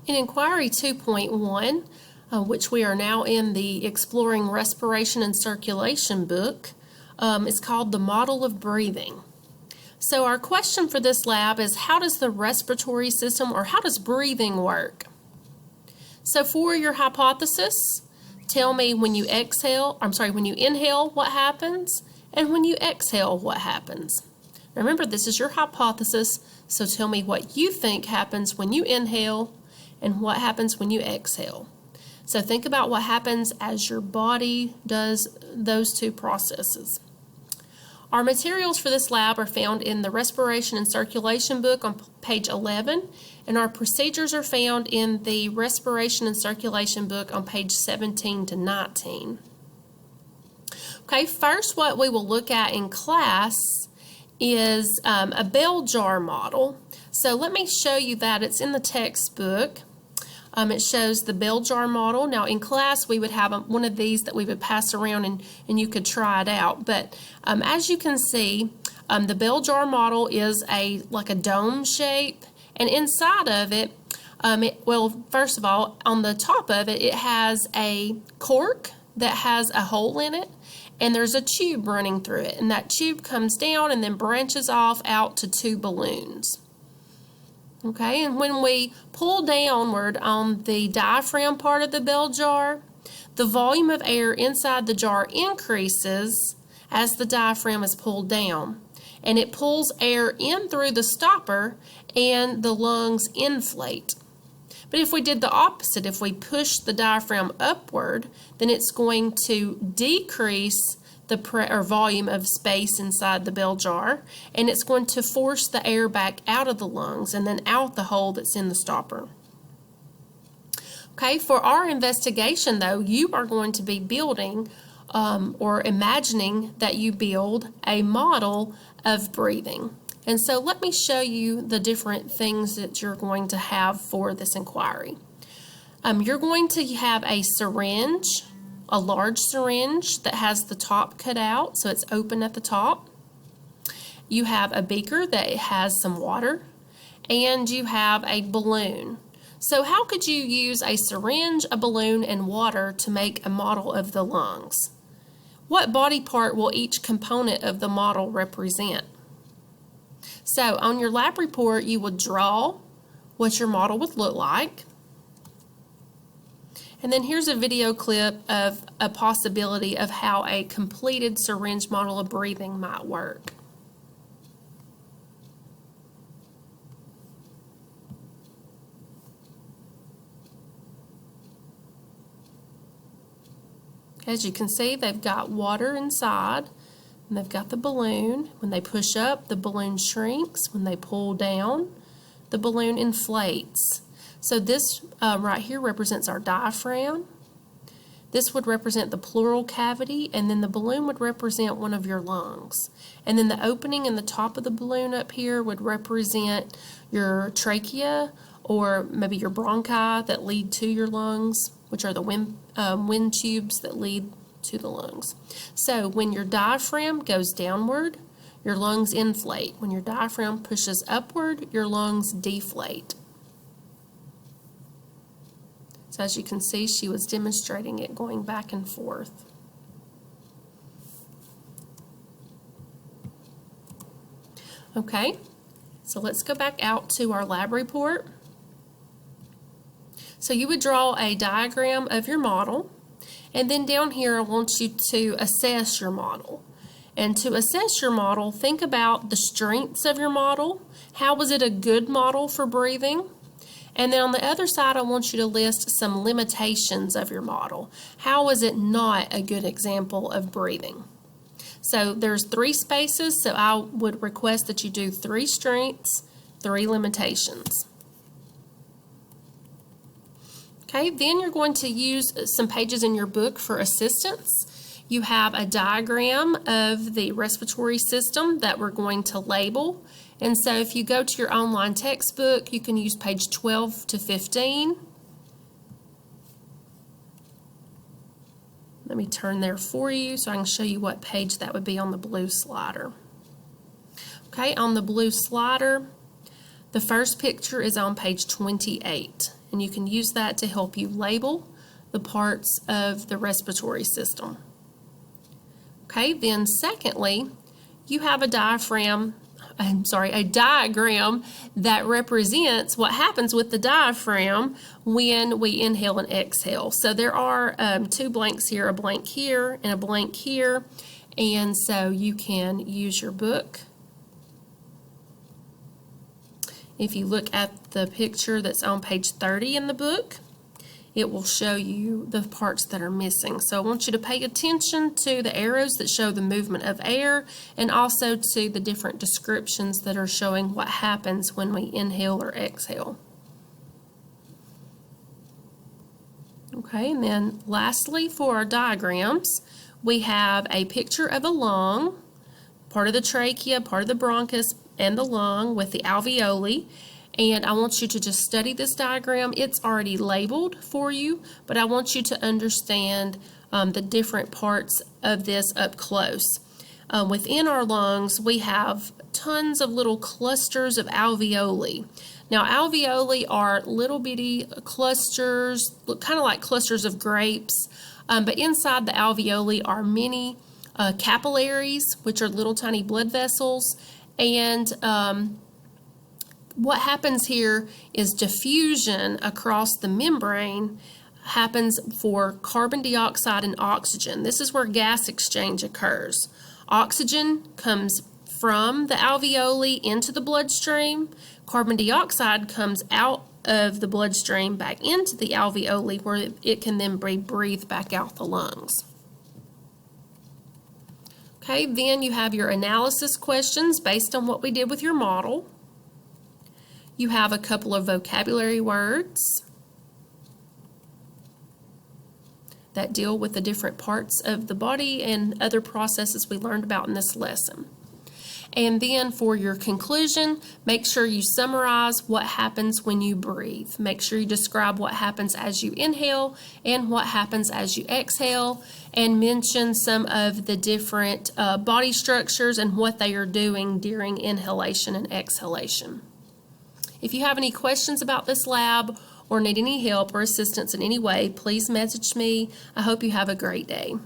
In Inquiry 2.1, which we are now in the Exploring Respiration and Circulation book, is called the Model of Breathing. So our question for this lab is, how does the respiratory system, or how does breathing work? So for your hypothesis, tell me when you inhale, what happens, and when you exhale, what happens. Remember, this is your hypothesis, so tell me what you think happens when you inhale and what happens when you exhale. So think about what happens as your body does those two processes. Our materials for this lab are found in the Respiration and Circulation book on page 11, and our procedures are found in the Respiration and Circulation book on page 17 to 19. Okay, first what we will look at in class is a bell jar model. So let me show you that. It's in the textbook. It shows the bell jar model. Now in class we would have one of these that we would pass around and you could try it out. But as you can see, the bell jar model is like a dome shape, and inside of it, first of all, on the top of it, it has a cork that has a hole in it, and there's a tube running through it, and that tube comes down and then branches off out to two balloons. Okay, and when we pull downward on the diaphragm part of the bell jar, the volume of air inside the jar increases as the diaphragm is pulled down, and it pulls air in through the stopper and the lungs inflate. But if we did the opposite, if we push the diaphragm upward, then it's going to decrease the volume of space inside the bell jar, and it's going to force the air back out of the lungs and then out the hole that's in the stopper. Okay, for our investigation though, you are going to be building or imagining that you build a model of breathing. And so let me show you the different things that you're going to have for this inquiry. You're going to have a syringe, a large syringe that has the top cut out, so it's open at the top. You have a beaker that has some water, and you have a balloon. So how could you use a syringe, a balloon, and water to make a model of the lungs? What body part will each component of the model represent? So on your lab report, you would draw what your model would look like. And then here's a video clip of a possibility of how a completed syringe model of breathing might work. As you can see, they've got water inside, and they've got the balloon. When they push up, the balloon shrinks. When they pull down, the balloon inflates. So this right here represents our diaphragm. This would represent the pleural cavity, and then the balloon would represent one of your lungs. And then the opening in the top of the balloon up here would represent your trachea, or maybe your bronchi that lead to your lungs, which are the wind tubes that lead to the lungs. So when your diaphragm goes downward, your lungs inflate. When your diaphragm pushes upward, your lungs deflate. So as you can see, she was demonstrating it going back and forth. Okay, so let's go back out to our lab report. So you would draw a diagram of your model, and then down here I want you to assess your model. And to assess your model, think about the strengths of your model. How was it a good model for breathing? And then on the other side, I want you to list some limitations of your model. How was it not a good example of breathing? So there's 3 spaces, so I would request that you do 3 strengths, 3 limitations. Okay, then you're going to use some pages in your book for assistance. You have a diagram of the respiratory system that we're going to label. And so if you go to your online textbook, you can use page 12 to 15. Let me turn there for you so I can show you what page that would be on the blue slider. Okay, on the blue slider, The first picture is on page 28, and you can use that to help you label the parts of the respiratory system. Okay, then secondly, you have a diagram that represents what happens with the diaphragm when we inhale and exhale. So there are 2 blanks here, a blank here and a blank here, and so you can use your book. If you look at the picture that's on page 30 in the book, it will show you the parts that are missing. So I want you to pay attention to the arrows that show the movement of air and also to the different descriptions that are showing what happens when we inhale or exhale. Okay, and then lastly for our diagrams, we have a picture of a lung, part of the trachea, part of the bronchus, and the lung with the alveoli. And I want you to just study this diagram. It's already labeled for you, but I want you to understand the different parts of this up close. Within our lungs, we have tons of little clusters of alveoli. Now, alveoli are little bitty clusters, look kind of like clusters of grapes, but inside the alveoli are many capillaries, which are little tiny blood vessels, and what happens here is diffusion across the membrane happens for carbon dioxide and oxygen. This is where gas exchange occurs. Oxygen comes from the alveoli into the bloodstream. Carbon dioxide comes out of the bloodstream back into the alveoli where it can then be breathed back out the lungs. Okay, then you have your analysis questions based on what we did with your model. You have a couple of vocabulary words that deal with the different parts of the body and other processes we learned about in this lesson. And then for your conclusion, make sure you summarize what happens when you breathe. Make sure you describe what happens as you inhale and what happens as you exhale, and mention some of the different body structures and what they are doing during inhalation and exhalation. If you have any questions about this lab or need any help or assistance in any way, please message me. I hope you have a great day.